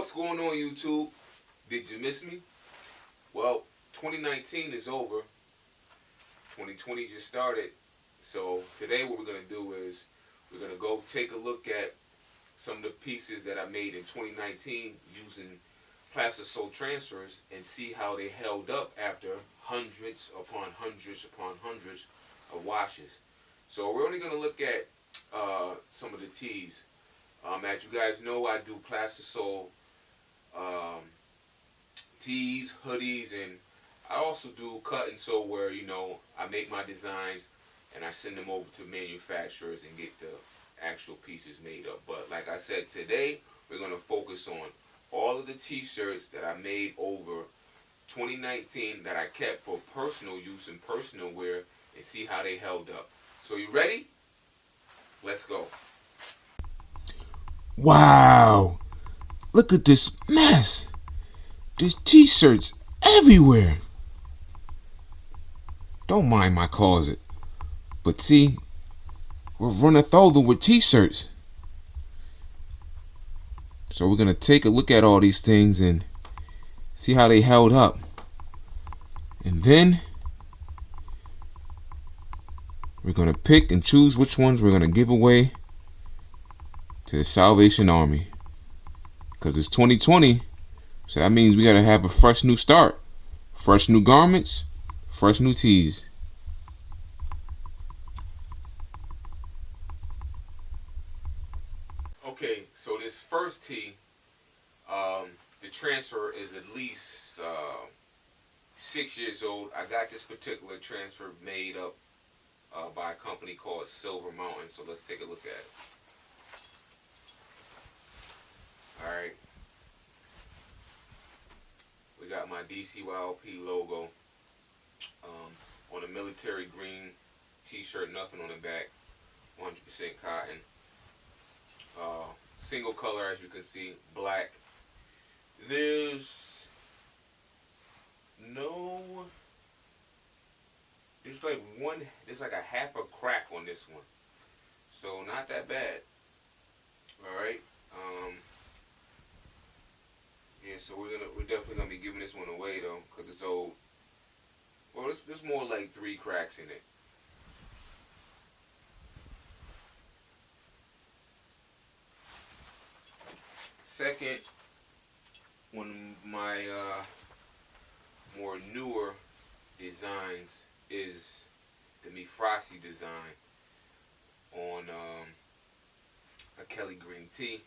What's going on, YouTube? Did you miss me? Well, 2019 is over. 2020 just started. So today what we're going to do is we're going to go take a look at some of the pieces that I made in 2019 using plastisol transfers and see how they held up after hundreds upon hundreds upon hundreds of washes. So we're only going to look at some of the tees. As you guys know, I do plastisol tees, hoodies, and I also do cut and sew where, I make my designs and I send them over to manufacturers and get the actual pieces made up. But like I said, today we're going to focus on all of the t-shirts that I made over 2019 that I kept for personal use and personal wear and see how they held up. So you ready? Let's go. Wow, look at this mess. There's t-shirts everywhere. Don't mind my closet, but see, we're running over with t-shirts. So we're going to take a look at all these things and see how they held up. And then we're going to pick and choose which ones we're going to give away to the Salvation Army. Because it's 2020, so that means we got to have a fresh new start. Fresh new garments, fresh new tees. Okay, so this first tee, the transfer is at least 6 years old. I got this particular transfer made up by a company called Silver Mountain. So let's take a look at it. Alright. We got my DCYLP logo on a military green t-shirt, nothing on the back, 100% cotton. Single color, as you can see, black. There's like a half a crack on this one, so not that bad. All right. Yeah, so we're definitely gonna be giving this one away though, because it's old. Well, there's more like 3 cracks in it. Second, one of my more newer designs is the Mifrasi design on a Kelly green tee.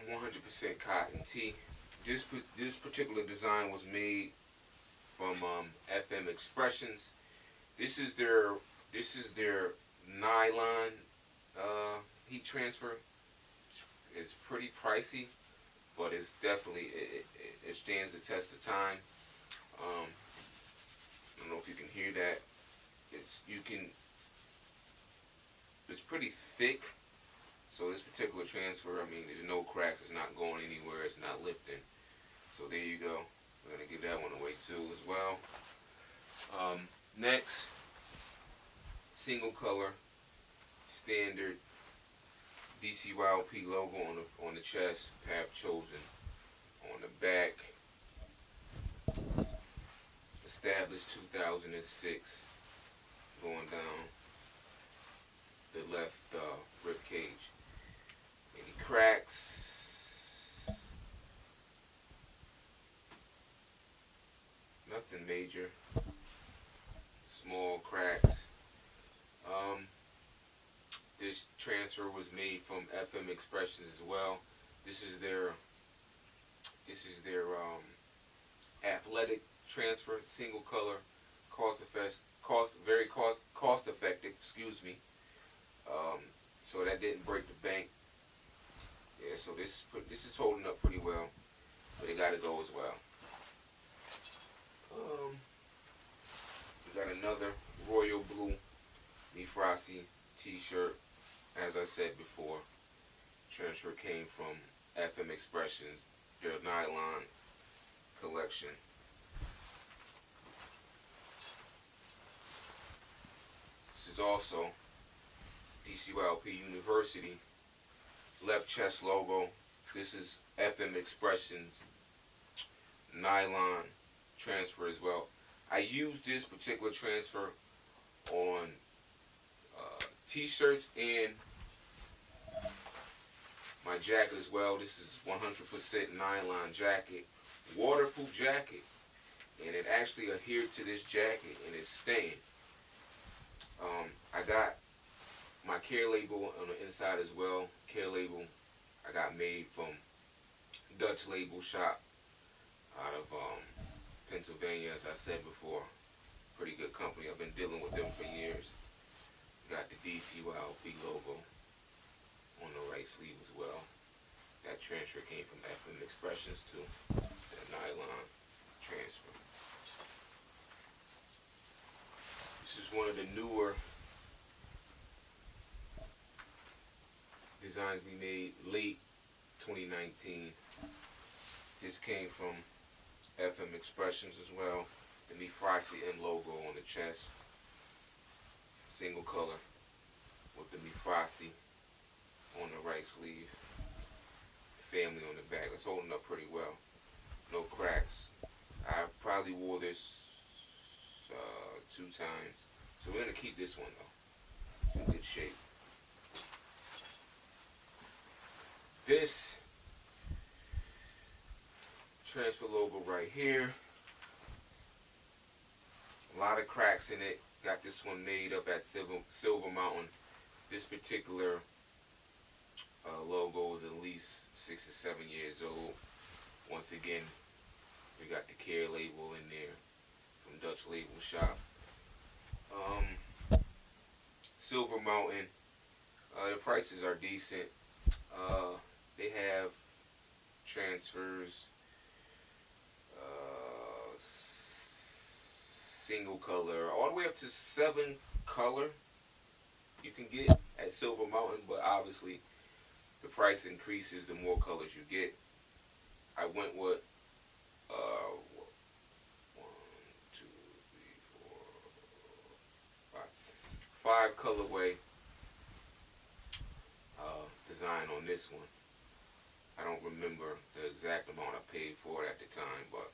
100% cotton tee. This particular design was made from FM Expressions. This is their nylon heat transfer. It's pretty pricey, but it's definitely it stands the test of time. I don't know if you can hear that. It's pretty thick. So this particular transfer, I mean, there's no cracks. It's not going anywhere. It's not lifting. So there you go. We're gonna give that one away too as well. Next, single color, standard DCYLP logo on the chest, Path Chosen on the back. Established 2006, going down the left rib cage. Any cracks? Nothing major. Small cracks. This transfer was made from FM Expressions as well. This is their athletic transfer, single color, very cost effective. Excuse me. So that didn't break the bank. Yeah, so this is holding up pretty well, but it got to go as well. We got another royal blue Mifrasi t-shirt. As I said before, transfer came from FM Expressions, their nylon collection. This is also DCYLP University left chest logo. This is FM Expressions nylon transfer as well. I use this particular transfer on t-shirts and my jacket as well. This is 100% nylon jacket, waterproof jacket, and it actually adhered to this jacket and it's staying. I got my care label on the inside as well. Care label I got made from Dutch Label Shop out of Pennsylvania, as I said before. Pretty good company. I've been dealing with them for years. Got the DCYLP logo on the right sleeve as well. That transfer came from FM Expressions too. That nylon transfer. This is one of the newer designs we made late 2019. This came from FM Expressions as well. The Mifrasi M logo on the chest. Single color with the Mifrasi on the right sleeve. Family on the back. It's holding up pretty well. No cracks. I probably wore this 2 times. So we're going to keep this one though. It's in good shape. This transfer logo right here. A lot of cracks in it. Got this one made up at Silver Mountain. This particular logo is at least 6 or 7 years old. Once again, we got the care label in there from Dutch Label Shop. Silver Mountain. The prices are decent. They have transfers, single color, all the way up to 7 color you can get at Silver Mountain, but obviously the price increases the more colors you get. I went with 1, 2, 3, 4, 5 colorway design on this one. I don't remember the exact amount I paid for it at the time, but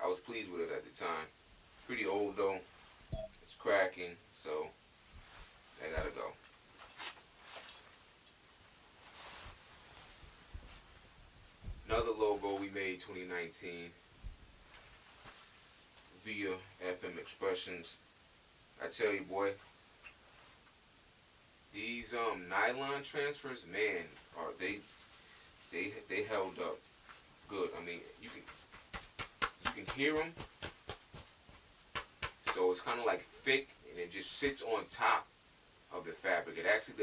I was pleased with it at the time. It's pretty old though. It's cracking, so I gotta go. Another logo we made 2019 via FM Expressions. I tell you, boy, these nylon transfers, man, are they held up good. I mean, you can hear them. So it's kind of like thick, and it just sits on top of the fabric. It actually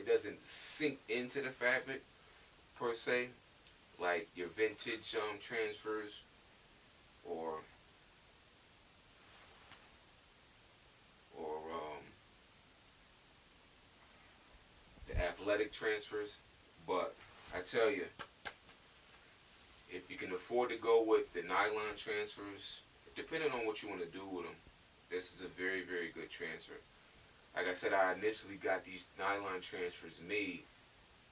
doesn't sink into the fabric per se, like your vintage transfers or the athletic transfers. But I tell you, if you can afford to go with the nylon transfers, depending on what you want to do with them, this is a very, very good transfer. Like I said, I initially got these nylon transfers made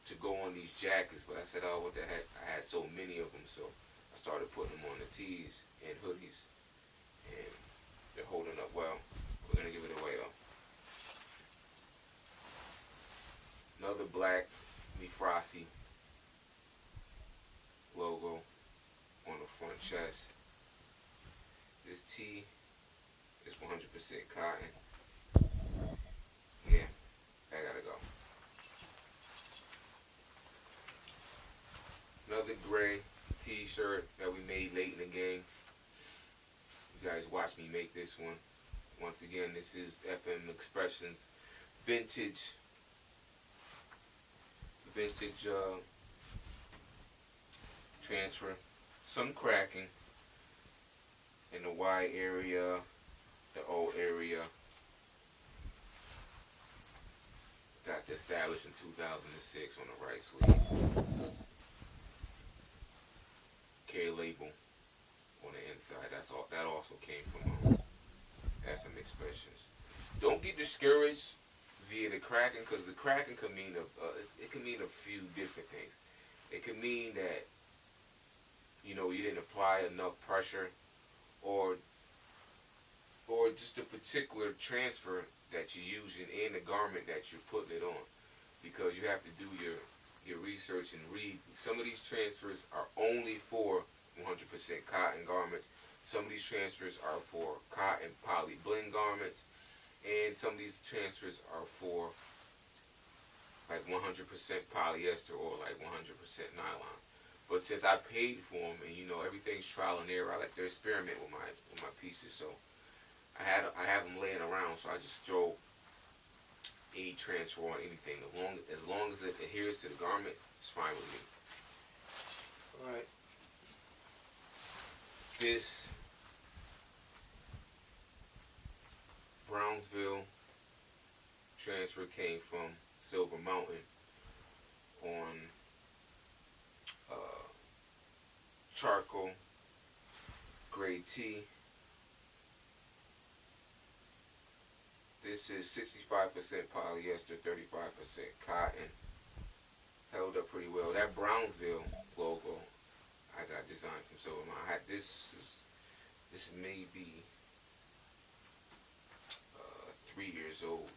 to go on these jackets, but I said, oh, what the heck, I had so many of them, so I started putting them on the tees and hoodies, and they're holding up well. We're going to give it away, though. Another black Mifrasi logo on the front chest. This tee is 100% cotton. Yeah, I gotta go. Another gray t-shirt that we made late in the game. You guys watch me make this one. Once again, this is FM Expressions vintage transfer. Some cracking in the Y area, the O area. Got this established in 2006 on the right sleeve. Care label on the inside. That also came from FM Expressions. Don't get discouraged via the cracking, because the cracking can mean it can mean a few different things. It can mean that you didn't apply enough pressure, or just a particular transfer that you're using in the garment that you're putting it on, because you have to do your research and read. Some of these transfers are only for 100% cotton garments. Some of these transfers are for cotton poly blend garments, and some of these transfers are for like 100% polyester or like 100% nylon. But since I paid for them, and everything's trial and error, I like to experiment with my pieces. So I have them laying around, so I just throw any transfer on anything. As long as it adheres to the garment, it's fine with me. All right. This Brownsville transfer came from Silver Mountain on charcoal gray tee. This is 65% polyester, 35% cotton. Held up pretty well. That Brownsville logo I got designed from Silver Mountain. This may be 3 years old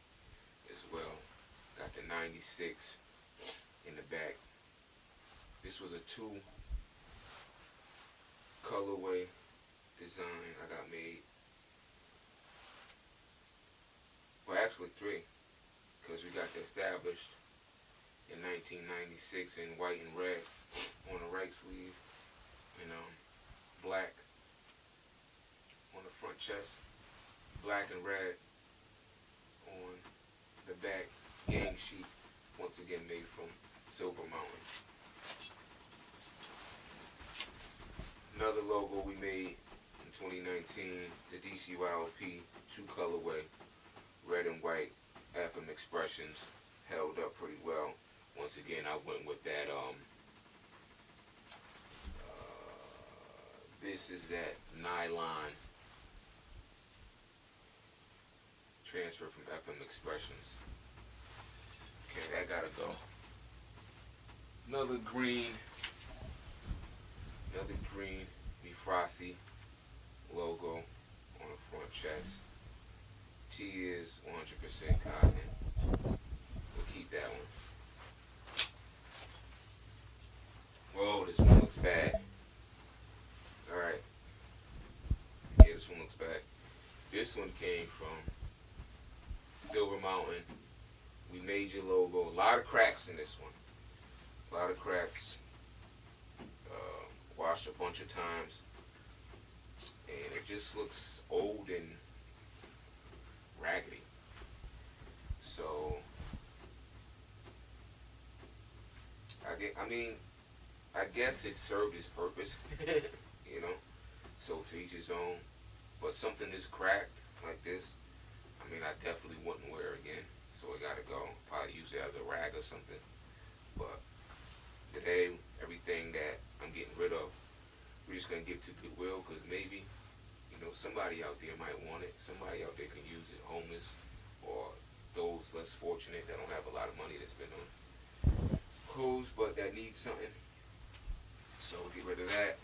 as well. Got the 96 in the back. This was a 2 colorway design I got made. Well, actually 3, because we got that established in 1996 in white and red on the right sleeve, and black on the front chest, black and red on the back gang sheet, once again made from Silver Mountain. Another logo we made in 2019, the DCYLP 2 colorway, red and white, FM Expressions, held up pretty well. Once again, I went with that, this is that nylon transfer from FM Expressions. Okay, that gotta go. Another green Bifrasi logo on the front chest. T is 100% cotton. We'll keep that one. Whoa, this one looks bad. Alright. Yeah, this one looks bad. This one came from Silver Mountain. We made your logo. A lot of cracks in this one. A lot of cracks. Washed a bunch of times. And it just looks old and raggedy. So, I guess it served its purpose, so to each his own. But something that's cracked like this, I definitely wouldn't wear it again. So it gotta go. Probably use it as a rag or something. But today, everything that I'm getting rid of, we're just gonna give to Goodwill, because maybe, somebody out there might want it. Somebody out there can use it, homeless, or those less fortunate that don't have a lot of money to spend on clothes, but that need something. So get rid of that.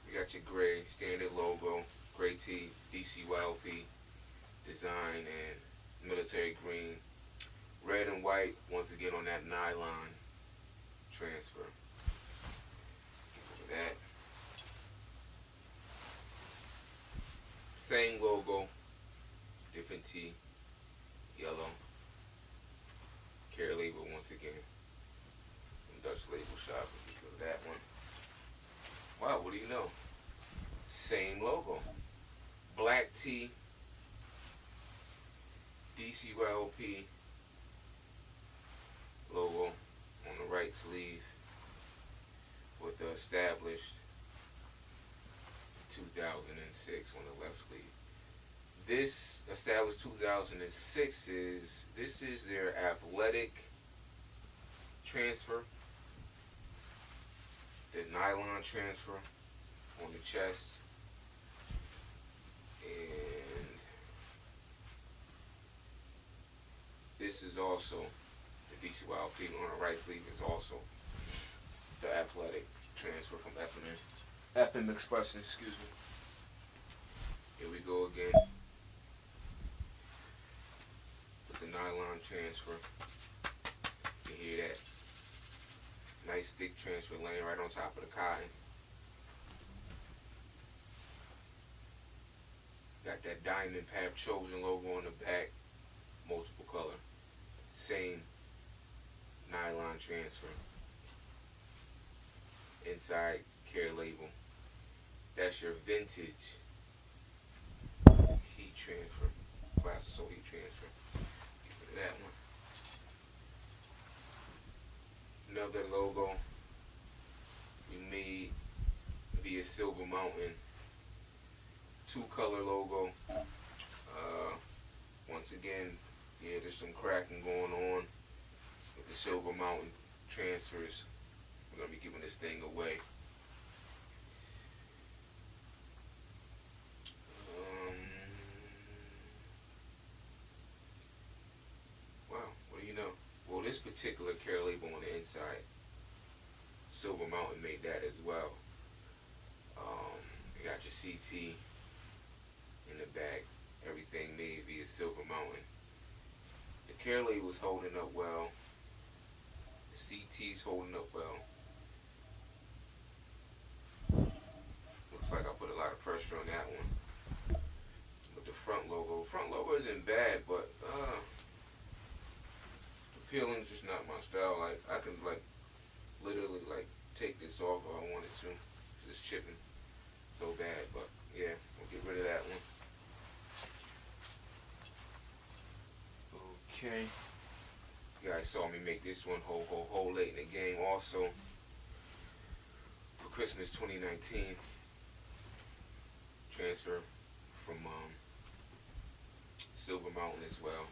We got your gray standard logo, gray tee, DCYLP design, and military green, red and white. Once again on that nylon transfer. Get rid of that. Same logo, different tee, yellow. Care label once again. Dutch Label Shop. Get rid of that one. Wow, what do you know? Same logo. Black tee, DCYLP logo on the right sleeve with the established 2006 on the left sleeve. This established 2006 is their athletic transfer, the nylon transfer on the chest, and this is also the DCYLP on the right sleeve is also the athletic transfer from FM Expression, excuse me. Here we go again. With the nylon transfer. You hear that? Nice thick transfer laying right on top of the cotton. Got that Diamond Path Chosen logo on the back. Multiple color. Same nylon transfer. Inside care label. That's your vintage heat transfer. Plastisol heat transfer. Get rid of that one. Another logo we made via Silver Mountain. 2-color logo. Once again, yeah, there's some cracking going on with the Silver Mountain transfers. We're gonna be giving this thing away. Wow, what do you know? Well, this particular care label on the inside, Silver Mountain made that as well. You got your CT in the back. Everything made via Silver Mountain. The care label is holding up well. The CT's holding up well. Looks like I put a lot of pressure on that one. But the front logo isn't bad, but the peeling's just not my style. Like I can literally take this off if I wanted to. It's just chipping so bad, but yeah, we'll get rid of that one. Okay. You guys saw me make this one whole late in the game also for Christmas 2019. Transfer from Silver Mountain as well.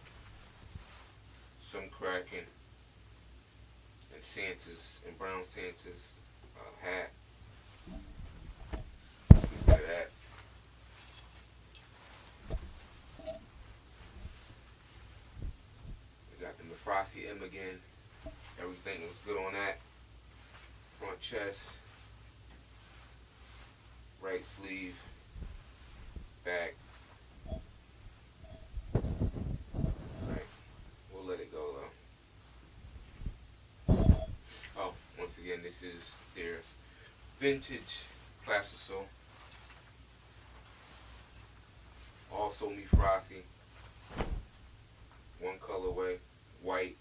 Some cracking and Santa's and brown Santa's hat. Look at that. Frosty M again. Everything was good on that. Front chest, right sleeve, back. Right. We'll let it go though. Oh, once again, this is their vintage plastisol. Also me Frosty. One colorway. White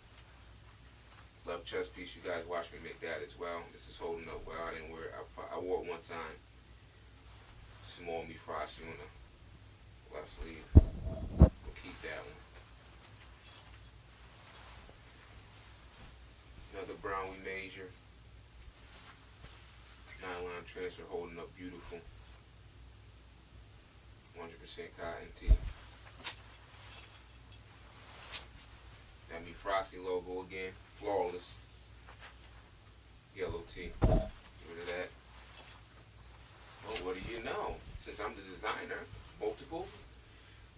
left chest piece. You guys watched me make that as well. This is holding up well. I didn't wear it. I wore it one time. Small me Frosty on the left sleeve. We'll keep that one. Another brown we measure. Nylon transfer holding up beautiful. 100% cotton tee. That me Frosty logo again, flawless. Yellow tee. Get rid of that. Oh, what do you know? Since I'm the designer, multiple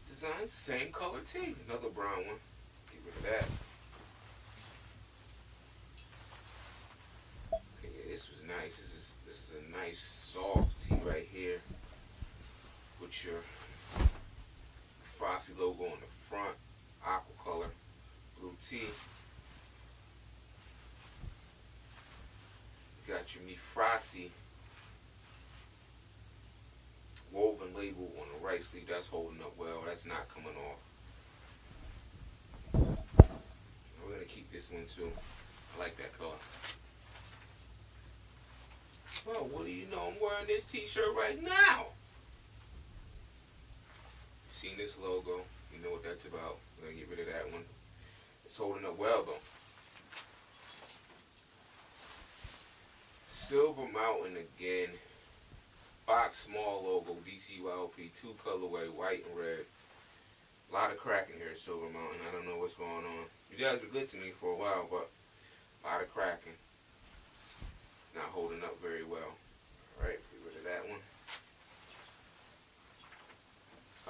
designs, same color tee. Another brown one. Get rid of that. Okay, yeah, this was nice. This is a nice soft tee right here. With your Frosty logo on the front, aqua color. Blue tee. Got your me Frosty woven label on the right sleeve. That's holding up well. That's not coming off. We're gonna keep this one too. I like that color. Well, what do you know? I'm wearing this t-shirt right now. You've seen this logo. You know what that's about. We're gonna get rid of that one. It's holding up well though. Silver Mountain again. Box small logo, DCYLP, 2 colorway, white and red. A lot of cracking here at Silver Mountain. I don't know what's going on. You guys were good to me for a while, but a lot of cracking. Not holding up very well. Alright, get rid of that one.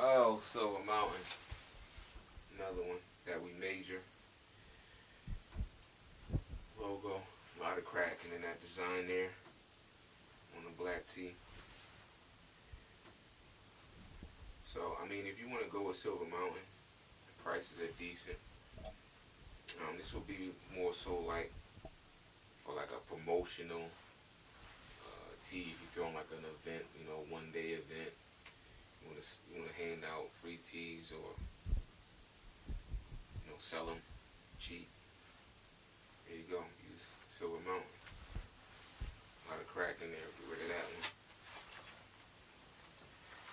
Oh, Silver Mountain. Another one that we measure. design there on the black tee. So, I mean, if you want to go with Silver Mountain, the prices are decent. This will be more so like for like a promotional tee. If you're throwing like an event, you know, one-day event, you want to hand out free tees or, you know, sell them cheap. There you go. Use Silver Mountain. A lot of crack in there. Get rid of that one.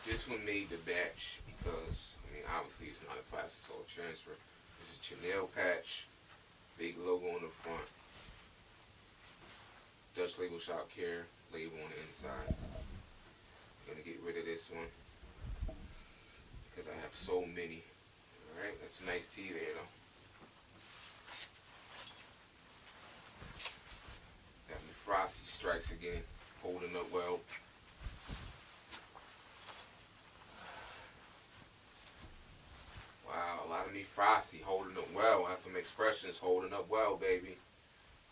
This one made the batch because, I mean, obviously it's not a plastisol transfer. This is a chennile patch. Big logo on the front. Dutch label shop care. Label on the inside. I'm going to get rid of this one because I have so many. Alright, that's a nice tee there though. Got me Frosty Strikes again. Holding up well. Wow, a lot of me Frosty holding up well. FM Expressions holding up well, baby.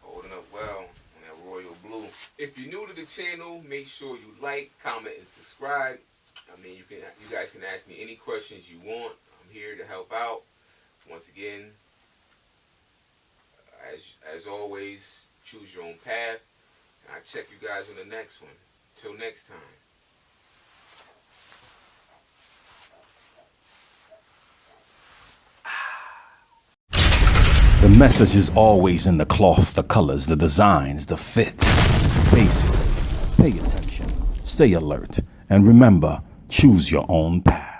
Holding up well on that royal blue. If you're new to the channel, make sure you like, comment, and subscribe. I mean, you guys can ask me any questions you want. I'm here to help out. Once again, as always, choose your own path. And I'll check you guys on the next one. Till next time. The message is always in the cloth, the colors, the designs, the fit. Basic. Pay attention, stay alert, and remember, choose your own path.